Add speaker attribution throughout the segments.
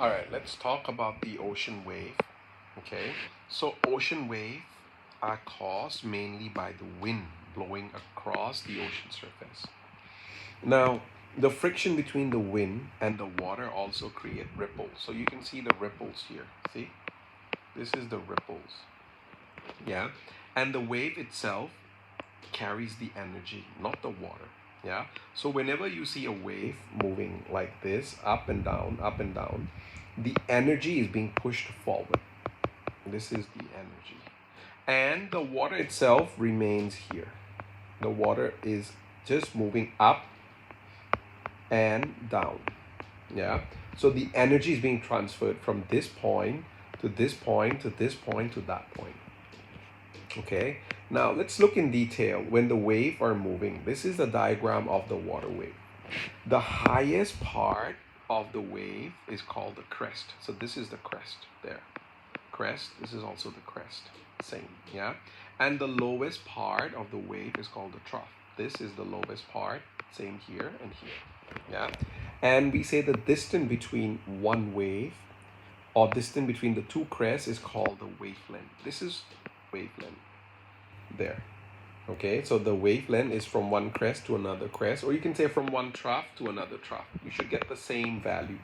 Speaker 1: All right, let's talk about the ocean wave. Okay, so ocean wave are caused mainly by the wind blowing across the ocean surface. Now, the friction between the wind and the water also create ripples. So you can see the ripples here. See, this is the ripples. Yeah, and the wave itself carries the energy, not the water. Yeah, so whenever you see a wave moving like this, up and down, the energy is being pushed forward. This is the energy. And the water itself remains here. The water is just moving up and down. Yeah. So the energy is being transferred from this point to this point to this point to that point. Okay. Now let's look in detail when the wave are moving. This is the diagram of the water wave. The highest part of the wave is called the crest. So this is the crest there. Crest, this is also the crest. Same, yeah? And the lowest part of the wave is called the trough. This is the lowest part, same here and here, yeah? And we say the distance between one wave or distance between the two crests is called the wavelength. This is wavelength there. Okay, so the wavelength is from one crest to another crest, or you can say from one trough to another trough. You should get the same value.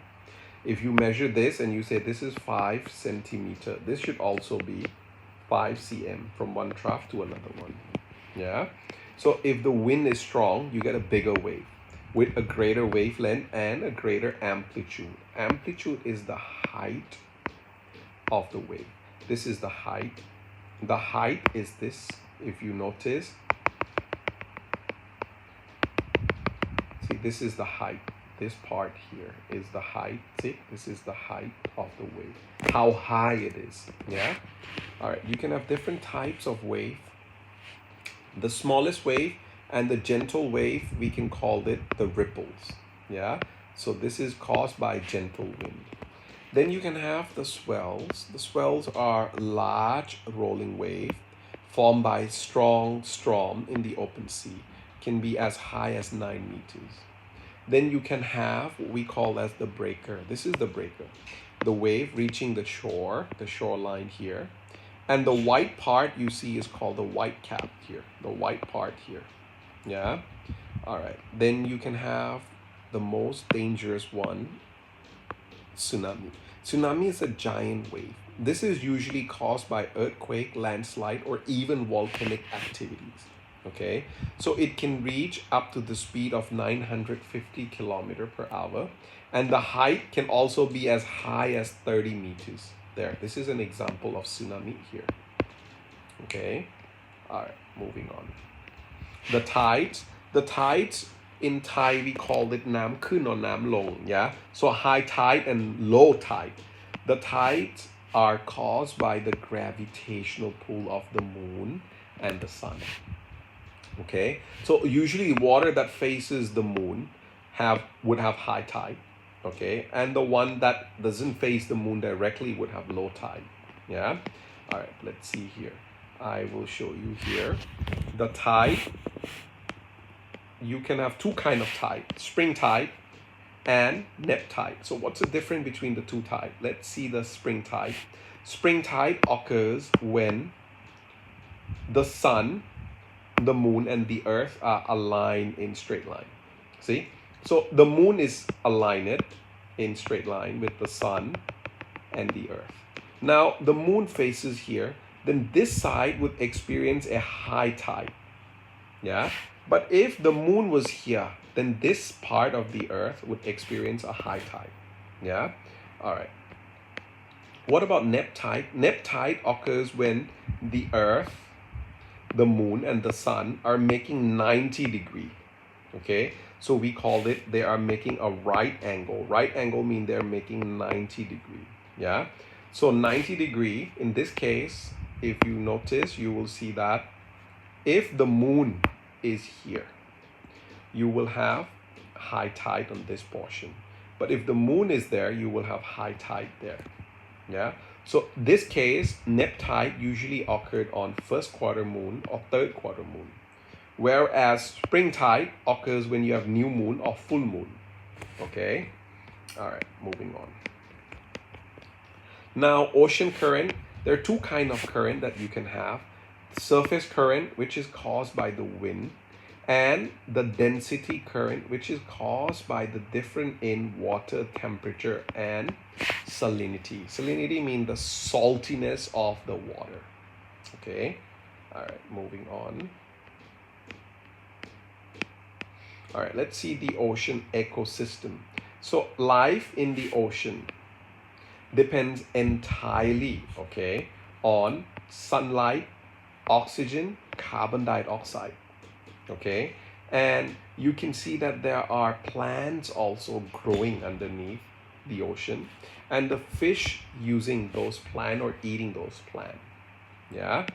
Speaker 1: If you measure this and you say this is 5 centimeter, this should also be 5 cm from one trough to another one. Yeah. So if the wind is strong, you get a bigger wave with a greater wavelength and a greater amplitude. Amplitude is the height of the wave. This is the height. The height is this. If you notice, see, this is the height. This part here is the height. See, this is the height of the wave. How high it is. Yeah. All right. You can have different types of wave. The smallest wave and the gentle wave, we can call it the ripples. Yeah. So this is caused by gentle wind. Then you can have the swells. The swells are large rolling wave formed by strong storm in the open sea. Can be as high as 9 meters. Then you can have what we call as the breaker. This is the breaker. The wave reaching the shoreline here. And the white part you see is called the white cap here. The white part here. Yeah? All right. Then you can have the most dangerous one, tsunami. Tsunami is a giant wave. This is usually caused by earthquake, landslide, or even volcanic activities. Okay, so it can reach up to the speed of 950 kilometers per hour, and the height can also be as high as 30 meters. There, this is an example of tsunami here. Okay, all right, moving on. The tides in Thai we call it Nam Khun or Nam Long. Yeah, so high tide and low tide. The tides are caused by the gravitational pull of the moon and the sun. Okay, so usually water that faces the moon would have high tide. Okay, and the one that doesn't face the moon directly would have low tide. Yeah. All right, let's see here. I will show you here. The tide, you can have two kind of tide: spring tide and neap tide. So what's the difference between the two tide? Let's see the spring tide. Spring tide occurs when the sun, the moon, and the earth are aligned in straight line. See, so the moon is aligned in straight line with the sun and the earth. Now the moon faces here, then this side would experience a high tide. Yeah, but if the moon was here, then this part of the earth would experience a high tide. Yeah. All right, what about neap tide? Neap tide occurs when the earth, the moon, and the sun are making 90 degree. Okay, so we call it, they are making a right angle. Right angle means they're making 90 degree. Yeah, so 90 degree in this case, if you notice, you will see that if the moon is here, you will have high tide on this portion, but if the moon is there, you will have high tide there. Yeah, so this case, neap tide usually occurred on first quarter moon or third quarter moon, whereas spring tide occurs when you have new moon or full moon. Okay, all right, moving on. Now, ocean current, there are two kind of current that you can have. Surface current, which is caused by the wind, and the density current, which is caused by the difference in water temperature and salinity. Salinity means the saltiness of the water. Okay, all right, moving on. All right, let's see the ocean ecosystem. So life in the ocean depends entirely, okay, on sunlight, oxygen, carbon dioxide, okay? And you can see that there are plants also growing underneath the ocean, and the fish using those plants or eating those plants. Yeah,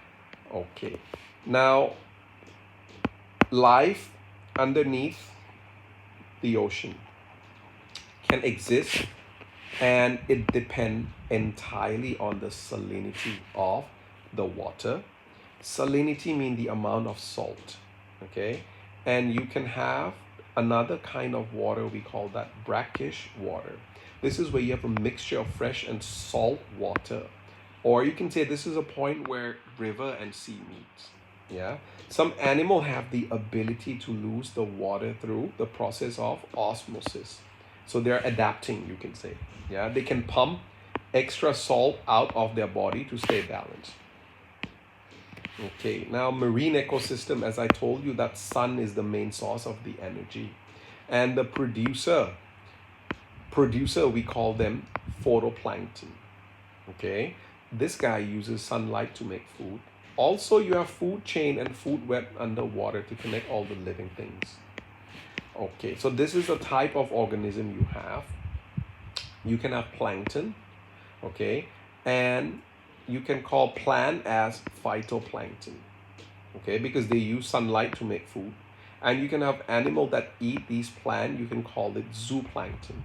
Speaker 1: okay. Now, life underneath the ocean can exist, and it depends entirely on the salinity of the water. Salinity means the amount of salt, okay? And you can have another kind of water, we call that brackish water. This is where you have a mixture of fresh and salt water. Or you can say this is a point where river and sea meet. Yeah. Some animal have the ability to lose the water through the process of osmosis. So they're adapting, you can say. Yeah. They can pump extra salt out of their body to stay balanced. Okay, now marine ecosystem, as I told you, that sun is the main source of the energy. And the producer we call them photoplankton. Okay, this guy uses sunlight to make food. Also, you have food chain and food web underwater to connect all the living things. Okay, so this is the type of organism you have. You can have plankton, okay, and you can call plant as phytoplankton, okay, because they use sunlight to make food. And you can have animal that eat these plants, you can call it zooplankton,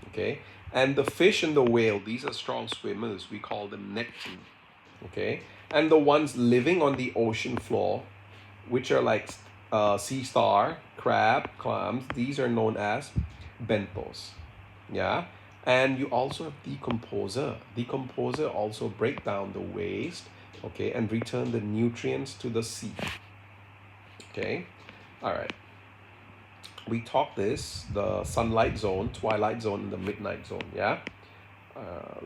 Speaker 1: okay. And the fish and the whale, these are strong swimmers, we call them nekton, okay. And the ones living on the ocean floor, which are like sea star, crab, clams, these are known as benthos. Yeah. And you also have decomposer. Decomposer also break down the waste, okay, and return the nutrients to the sea. Okay, all right. We talked this, the sunlight zone, twilight zone, and the midnight zone, yeah?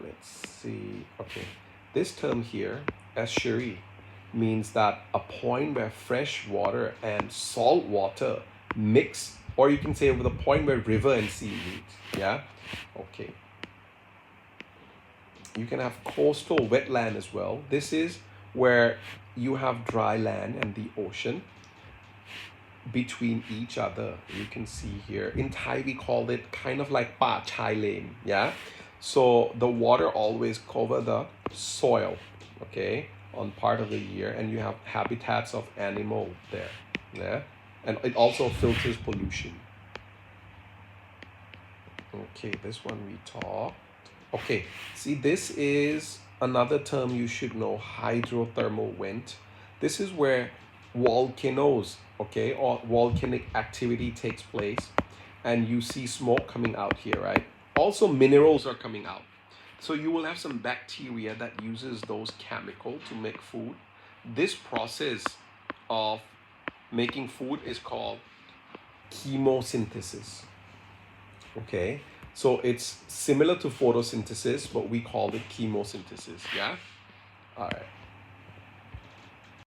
Speaker 1: Let's see, okay. This term here, estuary, means that a point where fresh water and salt water mix, or you can say with a point where river and sea meet, yeah? Okay. You can have coastal wetland as well. This is where you have dry land and the ocean between each other. You can see here. In Thai, we call it kind of like pa chai lane, yeah? So the water always cover the soil, okay, on part of the year, and you have habitats of animal there, yeah? And it also filters pollution. Okay, this one we talked. Okay, see, this is another term you should know, hydrothermal vent. This is where volcanoes, okay, or volcanic activity takes place, and you see smoke coming out here, right? Also, minerals are coming out. So you will have some bacteria that uses those chemicals to make food. This process of making food is called chemosynthesis. Okay, so it's similar to photosynthesis, but we call it chemosynthesis, yeah? All right.